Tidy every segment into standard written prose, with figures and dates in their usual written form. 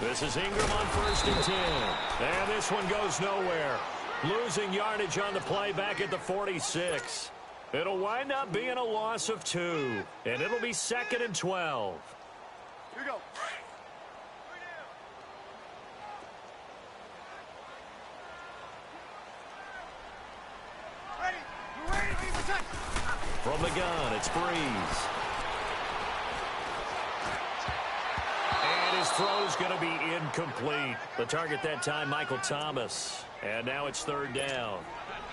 This is Ingram on 1st and 10. And this one goes nowhere. Losing yardage on the play back at the 46. It'll wind up being a loss of 2. And it'll be 2nd and 12. Here we go. Ready. We're ready. Protect. From the gun, it's Breeze. And his throw's going to be incomplete. The target that time, Michael Thomas. And now it's 3rd down.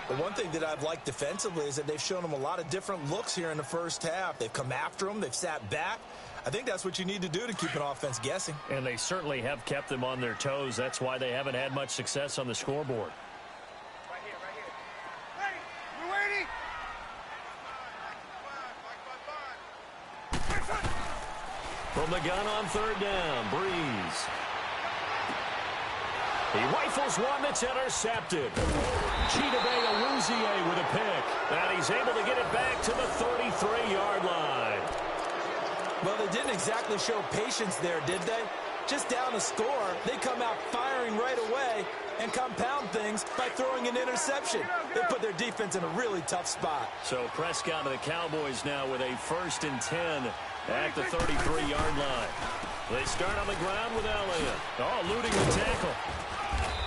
The one thing that I've liked defensively is that they've shown him a lot of different looks here in the first half. They've come after him. They've sat back. I think that's what you need to do to keep an offense guessing. And they certainly have kept them on their toes. That's why they haven't had much success on the scoreboard. Right here, right here. Ready. We're waiting. From the gun on 3rd down, Breeze. He rifles one that's intercepted. Chidobe Awuzie with a pick. And he's able to get it back to the 33-yard line. Well, they didn't exactly show patience there, did they? Just down a score, they come out firing right away and compound things by throwing an interception. They put their defense in a really tough spot. So Prescott and the Cowboys now with a 1st and 10 at the 33-yard line. They start on the ground with Elliott. Oh, eluding the tackle.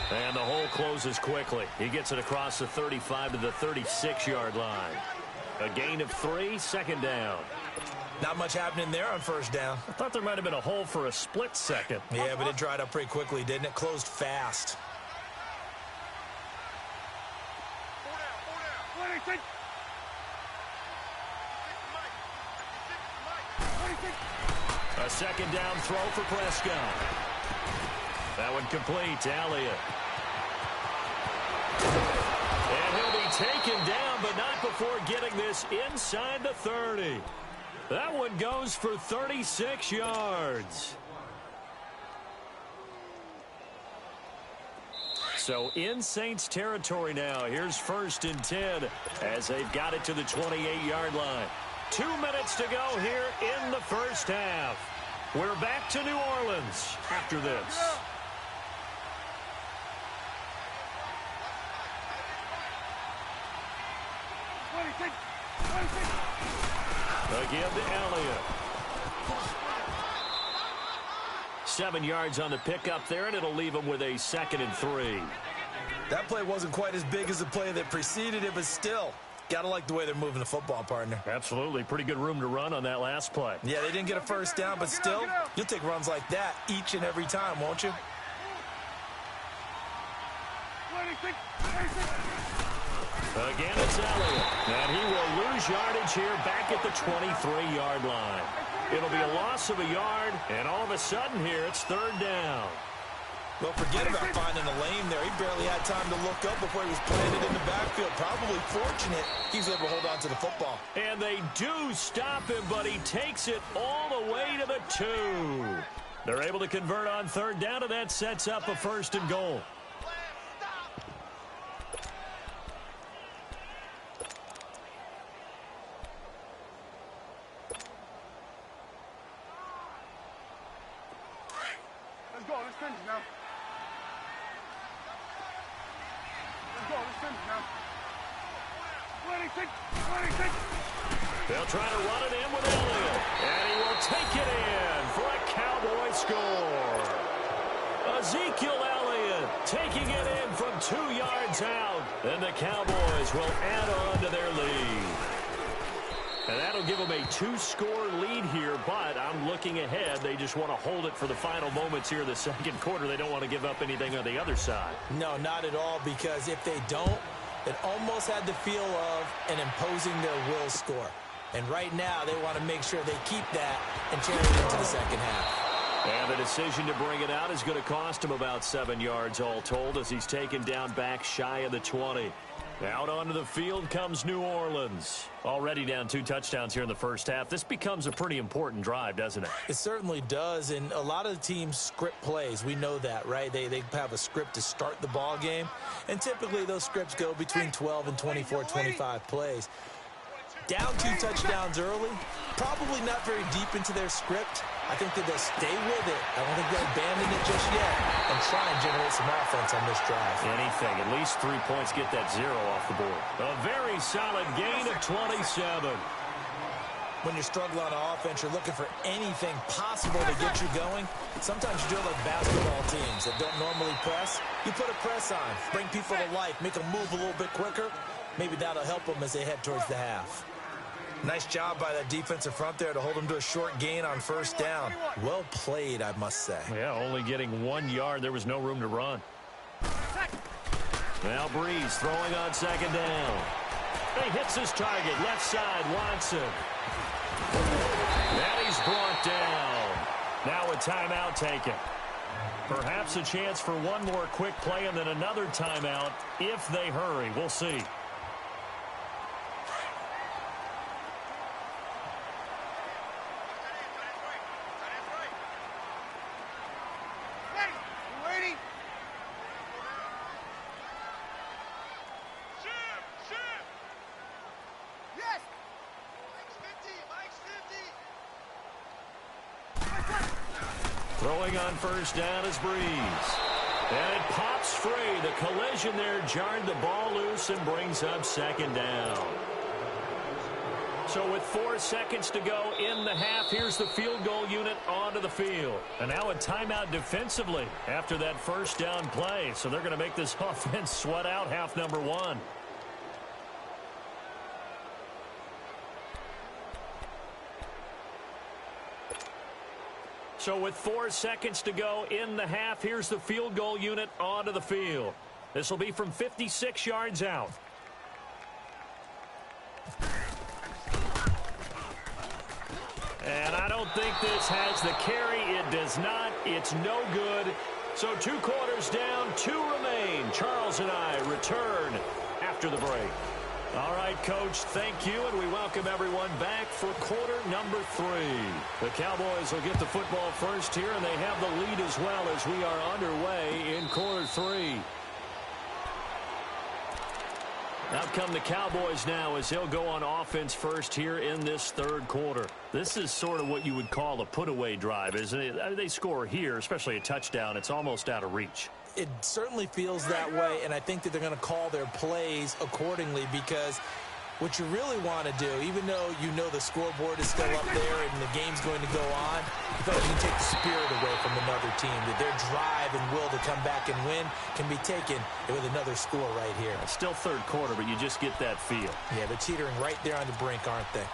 And the hole closes quickly. He gets it across the 35 to the 36-yard line. A gain of 3, 2nd down. Not much happening there on 1st down. I thought there might have been a hole for a split second. Yeah, but it dried up pretty quickly, didn't it? Closed fast. A 2nd down throw for Prescott. That one complete to Elliott. And he'll be taken down, but not before getting this inside the 30. That one goes for 36 yards. So in Saints territory now. Here's 1st and 10 as they've got it to the 28-yard line. 2 minutes to go here in the first half. We're back to New Orleans after this. Again to Elliott. 7 yards on the pickup there, and it'll leave him with a 2nd and 3. That play wasn't quite as big as the play that preceded it, but still, gotta like the way they're moving the football, partner. Absolutely. Pretty good room to run on that last play. Yeah, they didn't get a 1st down, but still, you'll take runs like that each and every time, won't you? Again, it's Elliott. And he will lose yardage here back at the 23-yard line. It'll be a loss of a yard, and all of a sudden here, it's 3rd down. Well, forget about finding a lane there. He barely had time to look up before he was planted in the backfield. Probably fortunate he was able to hold on to the football. And they do stop him, but he takes it all the way to the 2. They're able to convert on 3rd down, and that sets up a 1st and goal. Let's go. Let's finish now. They'll try to run it in with Elliott. And he will take it in for a Cowboy score. Ezekiel Elliott taking it in from 2 yards out. And the Cowboys will add on to their lead. And that'll give them a 2-score lead here, but I'm looking ahead. They just want to hold it for the final moments here in the 2nd quarter. They don't want to give up anything on the other side. No, not at all, because if they don't, it almost had the feel of an imposing their will score. And right now, they want to make sure they keep that and carry it into the 2nd half. And the decision to bring it out is going to cost him about 7 yards all told as he's taken down back shy of the 20. Out onto the field comes New Orleans. Already down 2 touchdowns here in the first half. This becomes a pretty important drive, doesn't it? It certainly does, and a lot of the teams script plays. We know that, right? They have a script to start the ball game, and typically those scripts go between 12 and 24, 25 plays. Down 2 touchdowns early, probably not very deep into their script. I think that they'll stay with it. I don't think they'll abandon it just yet and try and generate some offense on this drive. Anything. At least 3 points, get that 0 off the board. A very solid gain of 27. When you struggle on offense, you're looking for anything possible to get you going. Sometimes you do it like basketball teams that don't normally press. You put a press on, bring people to life, make them move a little bit quicker. Maybe that'll help them as they head towards the half. Nice job by that defensive front there to hold them to a short gain on first down. Well played, I must say. Yeah, only getting 1 yard. There was no room to run. Now Breeze throwing on second down. He hits his target, left side, Watson. And he's brought down. Now a timeout taken. Perhaps a chance for one more quick play and then another timeout if they hurry. We'll see. Throwing on first down is Breeze. And it pops free. The collision there jarred the ball loose and brings up second down. So with 4 seconds to go in the half, here's the field goal unit onto the field. And now a timeout defensively after that first down play. So they're going to make this offense sweat out half number 1. So with 4 seconds to go in the half, here's the field goal unit onto the field. This will be from 56 yards out. And I don't think this has the carry. It does not. It's no good. So 2 quarters down, 2 remain. Charles and I return after the break. All right, Coach, thank you, and we welcome everyone back for quarter number 3. The Cowboys will get the football first here, and they have the lead as well as we are underway in quarter 3. Out come the Cowboys now as they'll go on offense first here in this third quarter. This is sort of what you would call a put-away drive, isn't it? I mean, they score here, especially a touchdown. It's almost out of reach. It certainly feels that way, and I think that they're going to call their plays accordingly because what you really want to do, even though you know the scoreboard is still up there and the game's going to go on, you feel like you can take the spirit away from another team, that their drive and will to come back and win can be taken with another score right here. It's still third quarter, but you just get that feel. Yeah, they're teetering right there on the brink, aren't they?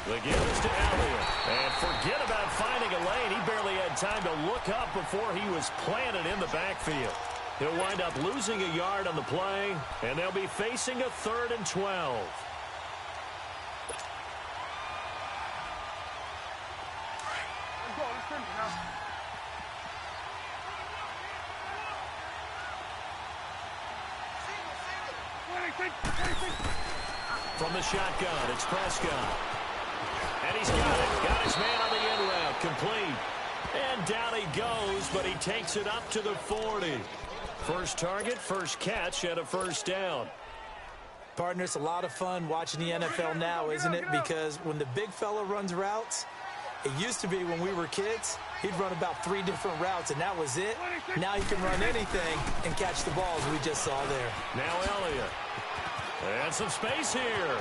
The give is to Elliott. And forget about finding a lane. He barely had time to look up before he was planted in the backfield. He'll wind up losing a yard on the play, and they'll be facing a 3rd and 12. From the shotgun, it's Prescott. And he's got it. Got his man on the in route. Complete. And down he goes, but he takes it up to the 40. First target, first catch, and a first down. Partner, it's a lot of fun watching the NFL now, isn't it? Because when the big fella runs routes, it used to be when we were kids, he'd run about 3 different routes, and that was it. Now he can run anything and catch the balls we just saw there. Now Elliott. And some space here.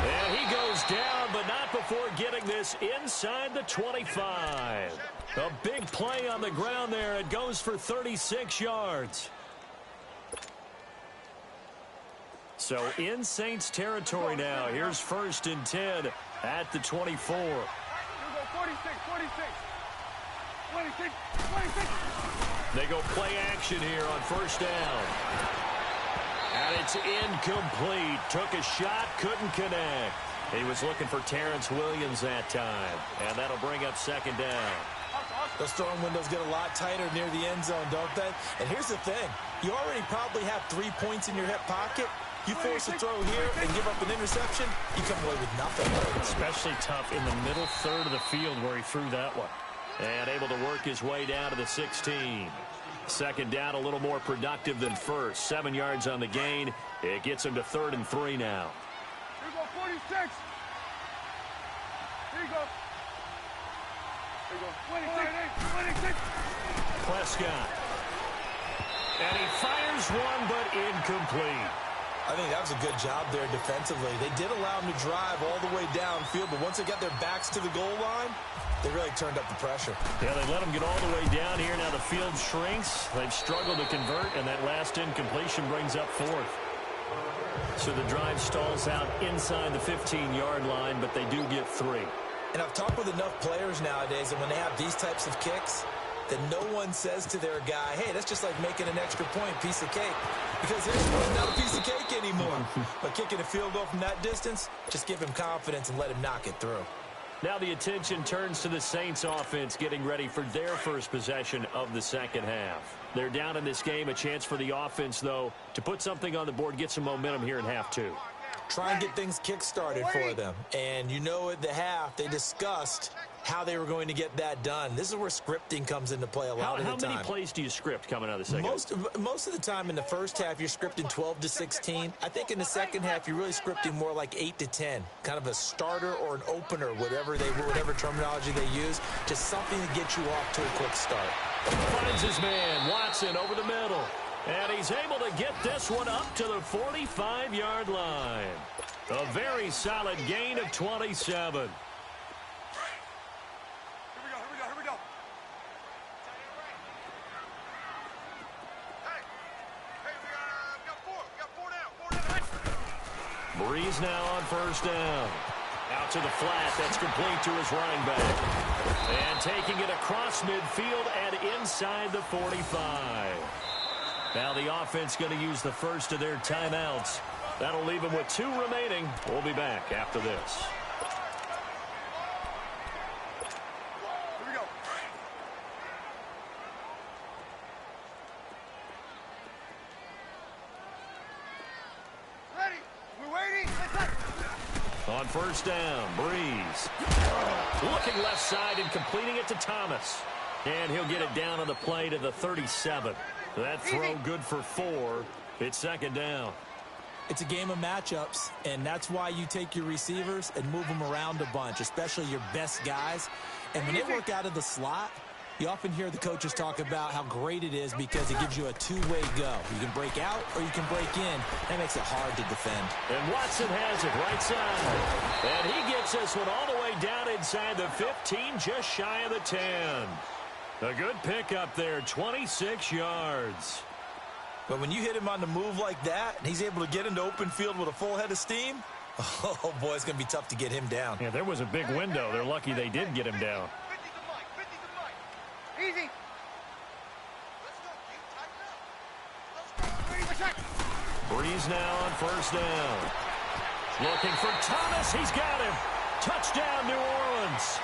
And he goes down, but not before getting this inside the 25. A big play on the ground there. It goes for 36 yards. So in Saints territory now. Here's 1st and 10 at the 24. 46, 26. They go play action here on first down. And it's incomplete. Took a shot, couldn't connect. He was looking for Terrence Williams that time. And that'll bring up second down. Those throwing windows get a lot tighter near the end zone, don't they? And here's the thing. You already probably have 3 points in your hip pocket. You force a throw here and give up an interception, you come away with nothing. Especially tough in the middle third of the field where he threw that one. And able to work his way down to the 16. Second down, a little more productive than first. 7 yards on the gain. It gets him to 3rd and 3 now. Here you go, 46. Here you go. Here you go. 26. Prescott. And he fires one, but incomplete. I think that was a good job there defensively. They did allow him to drive all the way downfield, but once they got their backs to the goal line, they really turned up the pressure. Yeah, they let him get all the way down here. Now the field shrinks. They've struggled to convert, and that last incompletion brings up 4th. So the drive stalls out inside the 15-yard line, but they do get 3. And I've talked with enough players nowadays, and when they have these types of kicks, that no one says to their guy, hey, that's just like making an extra point, piece of cake. Because it's not a piece of cake anymore. But kicking a field goal from that distance, just give him confidence and let him knock it through. Now the attention turns to the Saints offense getting ready for their first possession of the second half. They're down in this game. A chance for the offense, though, to put something on the board, get some momentum here in half 2. Try and get things kick-started for them. And you know at the half, they discussed how they were going to get that done. This is where scripting comes into play a lot of the time. How many plays do you script coming out of the second? Most of the time in the first half, you're scripting 12 to 16. I think in the second half, you're really scripting more like 8 to 10. Kind of a starter or an opener, whatever terminology they use. Just something to get you off to a quick start. Finds his man, Watson, over the middle. And he's able to get this one up to the 45-yard line. A very solid gain of 27. Here we go. Hey, we got four now. Breeze now on first down. Out to the flat. That's complete to his running back. And taking it across midfield and inside the 45. Now the offense going to use the first of their timeouts. That'll leave them with 2 remaining. We'll be back after this. Here we go. Ready. We're waiting. On first down, Breeze. Looking left side and completing it to Thomas. And he'll get it down on the play to the 37. That throw good for 4. It's second down. It's a game of matchups, and that's why you take your receivers and move them around a bunch, especially your best guys. And when they work out of the slot, you often hear the coaches talk about how great it is because it gives you a two-way go. You can break out or you can break in. That makes it hard to defend. And Watson has it right side. And he gets this one all the way down inside the 15, just shy of the 10. A good pickup there, 26 yards. But when you hit him on the move like that, and he's able to get into open field with a full head of steam, oh, boy, it's going to be tough to get him down. Yeah, there was a big window. They're lucky they did get him down. 50 Easy. Let's go. Breeze now on first down. Looking for Thomas. He's got him. Touchdown, New Orleans.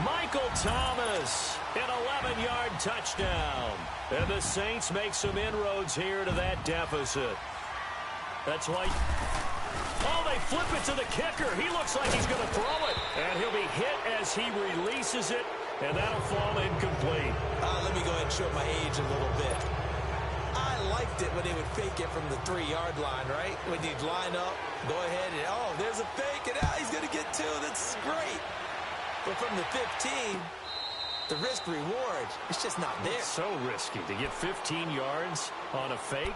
Michael Thomas, an 11-yard touchdown. And the Saints make some inroads here to that deficit. That's why... Oh, they flip it to the kicker. He looks like he's going to throw it. And he'll be hit as he releases it. And that'll fall incomplete. Let me go ahead and show my age a little bit. I liked it when they would fake it from the 3-yard line, right? When you'd line up, go ahead and, oh, there's a fake, and he's going to get 2. That's great. But from the 15, the risk-reward, it's just not there. It's so risky to get 15 yards on a fake.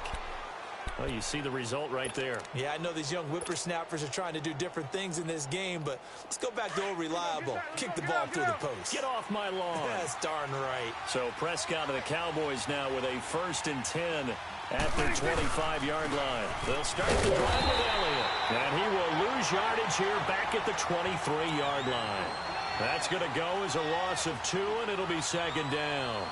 Well, you see the result right there. Yeah, I know these young whippersnappers are trying to do different things in this game, but let's go back to old reliable. Kick the ball through the post. Get off my lawn. That's darn right. So Prescott and the Cowboys now with a 1st and 10 at their 25-yard line. They'll start the drive with Elliott. And he will lose yardage here back at the 23-yard line. That's going to go as a loss of 2, and it'll be second down.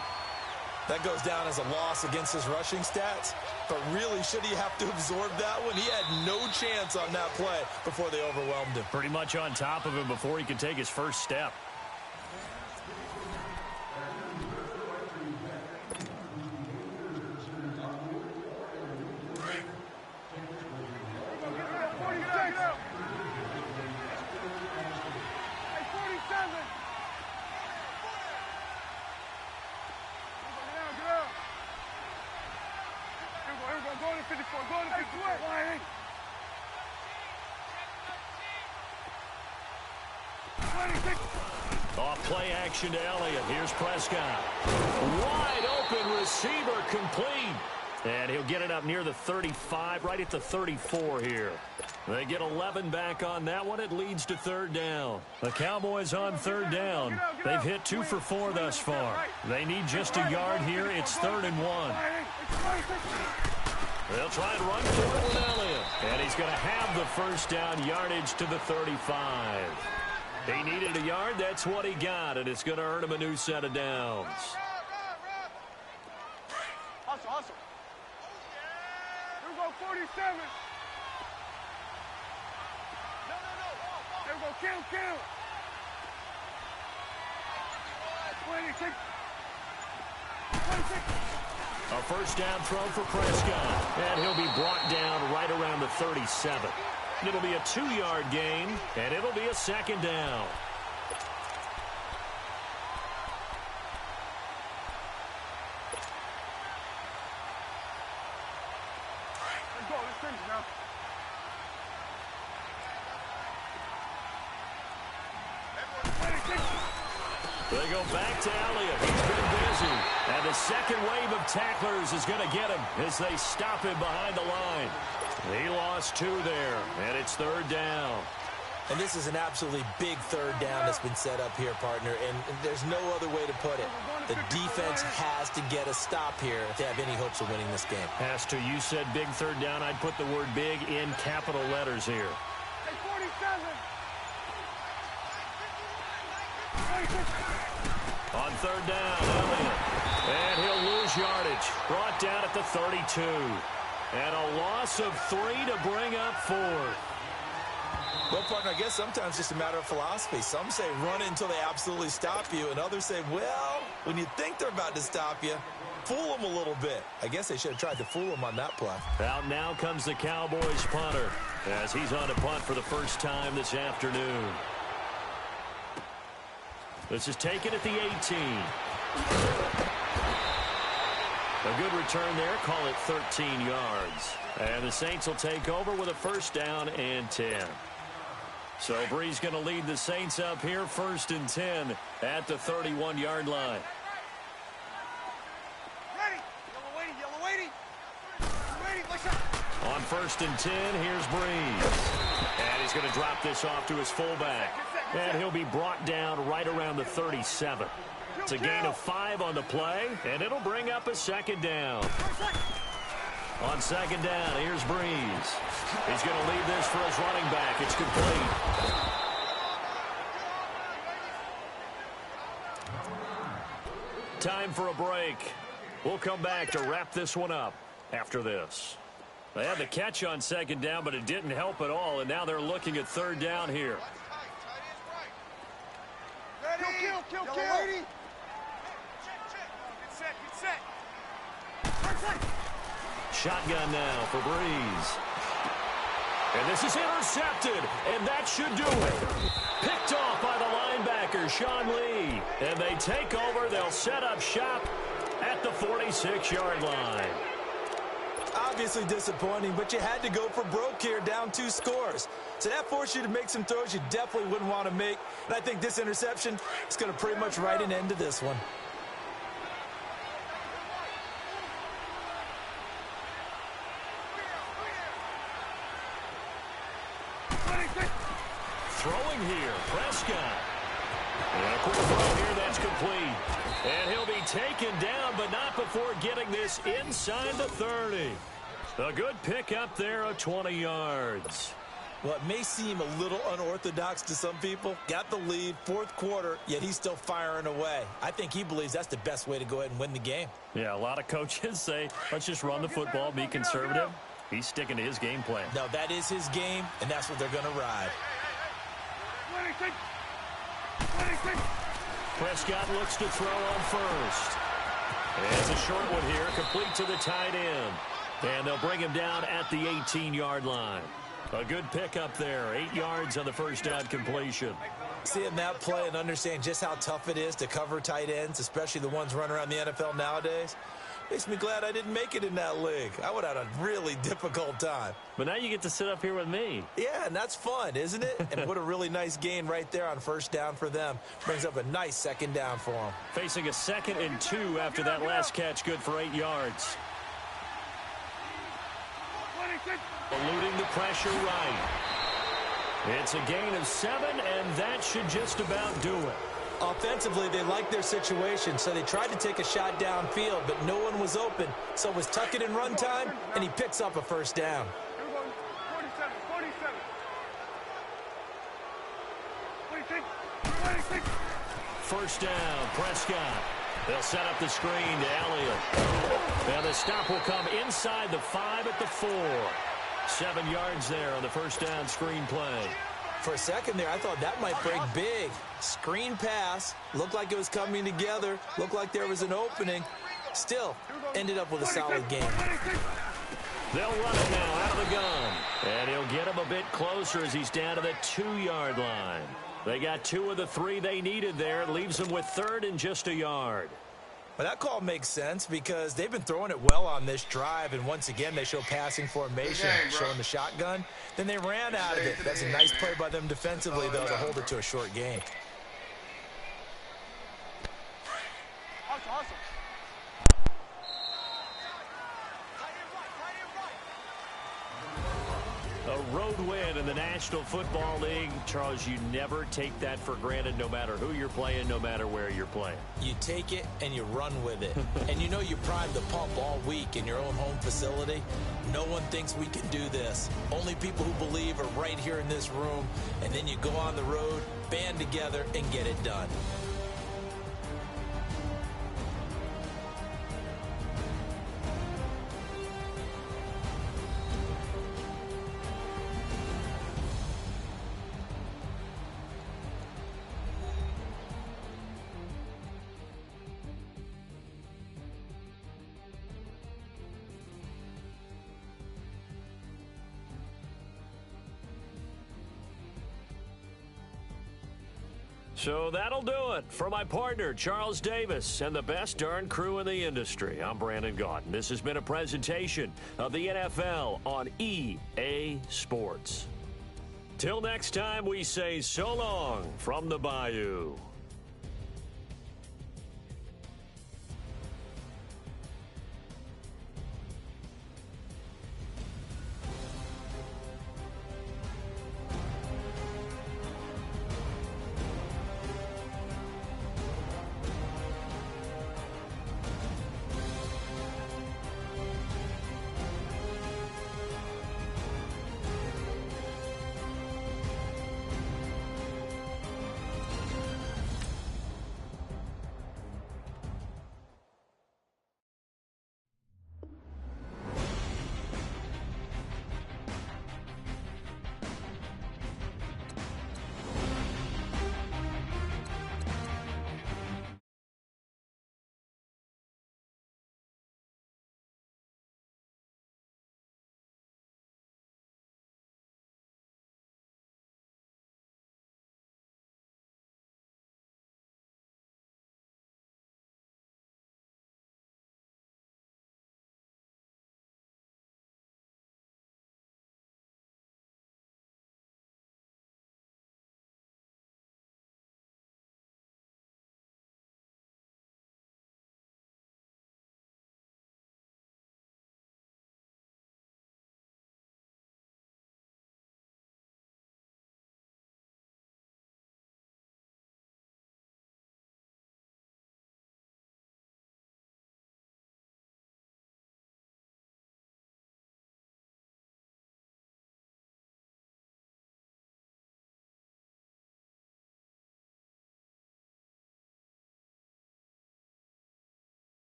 That goes down as a loss against his rushing stats, but really, should he have to absorb that one? He had no chance on that play before they overwhelmed him. Pretty much on top of him before he could take his first step. Off play action to Elliott. Here's Prescott. Wide open receiver complete. And he'll get it up near the 35, right at the 34 here. They get 11 back on that one. It leads to third down. The Cowboys on third down. They've hit 2 for 4 thus far. They need just a yard here. It's 3rd and 1. They'll try and run for it with Elliott. And he's going to have the first down, yardage to the 35. He needed a yard. That's what he got. And it's going to earn him a new set of downs. Hustle. Here we go, 47. Here we go, count. 26. A first down throw for Prescott. And he'll be brought down right around the 37. It'll be a 2-yard gain, and it'll be a second down. Let's go, let's finish now. They go back to Elliott. He's been busy. And the second wave of tacklers is going to get him as they stop him behind the line. He lost 2 there, and it's third down. And this is an absolutely big third down that's been set up here, partner, and there's no other way to put it. The defense has to get a stop here to have any hopes of winning this game. Has to. You said big third down. I'd put the word big in capital letters here. Hey, 47. On third down, Elliott. And he'll lose yardage. Brought down at the 32. And a loss of 3 to bring up 4. Well, partner, I guess sometimes it's just a matter of philosophy. Some say run until they absolutely stop you, and others say, well, when you think they're about to stop you, fool them a little bit. I guess they should have tried to fool them on that play. Out now comes the Cowboys punter as he's on to punt for the first time this afternoon. This is taken at the 18. A good return there. Call it 13 yards. And the Saints will take over with a first down and 10. So Bree's going to lead the Saints up here, 1st and 10 at the 31-yard line. Ready. Yellow waiting. Watch out. On 1st and 10, here's Breeze. And he's going to drop this off to his fullback. And he'll be brought down right around the 37. It's a gain of 5 on the play, and it'll bring up a second down. On second down, here's Breeze. He's going to leave this for his running back. It's complete. Time for a break. We'll come back to wrap this one up after this. They had the catch on second down, but it didn't help at all, and now they're looking at third down here. Ready. Kill. Get set. Shotgun now for Breeze. And this is intercepted, and that should do it. Picked off by the linebacker, Sean Lee. And they take over. They'll set up shop at the 46-yard line. Obviously disappointing, but you had to go for broke here, down 2 scores. So that forced you to make some throws you definitely wouldn't want to make. And I think this interception is going to pretty much write an end to this one. Throwing here, Prescott. And a quick throw here, that's complete. And he'll be taken down, but not before getting this inside the 30. A good pick up there of 20 yards. Well, it may seem a little unorthodox to some people. Got the lead, 4th quarter, yet he's still firing away. I think he believes that's the best way to go ahead and win the game. Yeah, a lot of coaches say, let's just run the football, be conservative. He's sticking to his game plan. No, that is his game, and that's what they're going to ride. 26. Prescott looks to throw on first. And it's a short one here, complete to the tight end. And they'll bring him down at the 18-yard line. A good pick up there, 8 yards on the first down completion. Seeing that play and understand just how tough it is to cover tight ends, especially the ones running around the NFL nowadays. Makes me glad I didn't make it in that league. I would have had a really difficult time. But now you get to sit up here with me. Yeah, and that's fun, isn't it? And what a really nice gain right there on first down for them. Brings up a nice second down for them. Facing a 2nd and 2 after that last catch, good for 8 yards. Eluding the pressure right. It's a gain of 7, and that should just about do it. Offensively, they liked their situation, so they tried to take a shot downfield, but no one was open. So it was tuck it and run time, and he picks up a first down. 46. First down, Prescott. They'll set up the screen to Elliott. And the stop will come inside the 5 at the 4. 7 yards there on the first down screen play. For a second there, I thought that might break big. Screen pass. Looked like it was coming together. Looked like there was an opening. Still, ended up with a solid game. They'll run it now out of the gun. And he'll get him a bit closer as he's down to the 2-yard line. They got 2 of the 3 they needed there. It leaves them with 3rd and just a yard. Well, that call makes sense because they've been throwing it well on this drive, and once again they show passing formation, showing the shotgun. Then they ran out of it. That's a nice play by them defensively, though, to hold it to a short gain. Awesome. A road win in the National Football League. Charles, you never take that for granted, no matter who you're playing, no matter where you're playing. You take it and you run with it. And you know you primed the pump all week in your own home facility. No one thinks we can do this. Only people who believe are right here in this room. And then you go on the road, band together, and get it done. So that'll do it for my partner, Charles Davis, and the best darn crew in the industry. I'm Brandon Gaudin. This has been a presentation of the NFL on EA Sports. Till next time, we say so long from the Bayou.